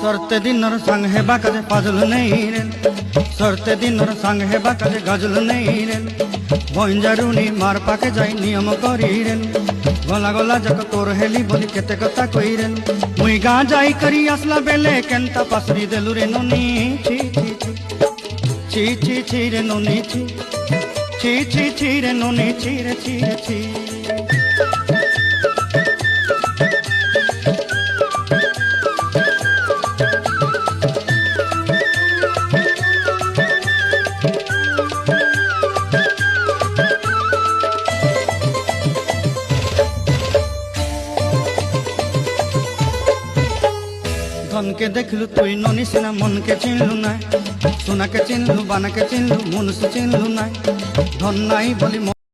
सरते दिनर संग हेबा काजे पाजल नहीं रे, सरते दिनर संग हेबा काजे गजल नहीं रे। बंजारुनी मार पाके जाई नियम करी रे, गला गला जक तोर हेली बोली केते कथा कई रे। मुई गा जाई करी असला बेले केंता पासरी देलु रे नोनी छी छी छी छी छी रे नोनी छी छी छी छी रे नोनी छी रे छी रे छी। धन के देखलु तुई नोनी सिना मन के चिन्हलु ना, सोना के चिन्हलु बाना के चिन्हलु मुन से चिन्हलु ना। धन नाई बोली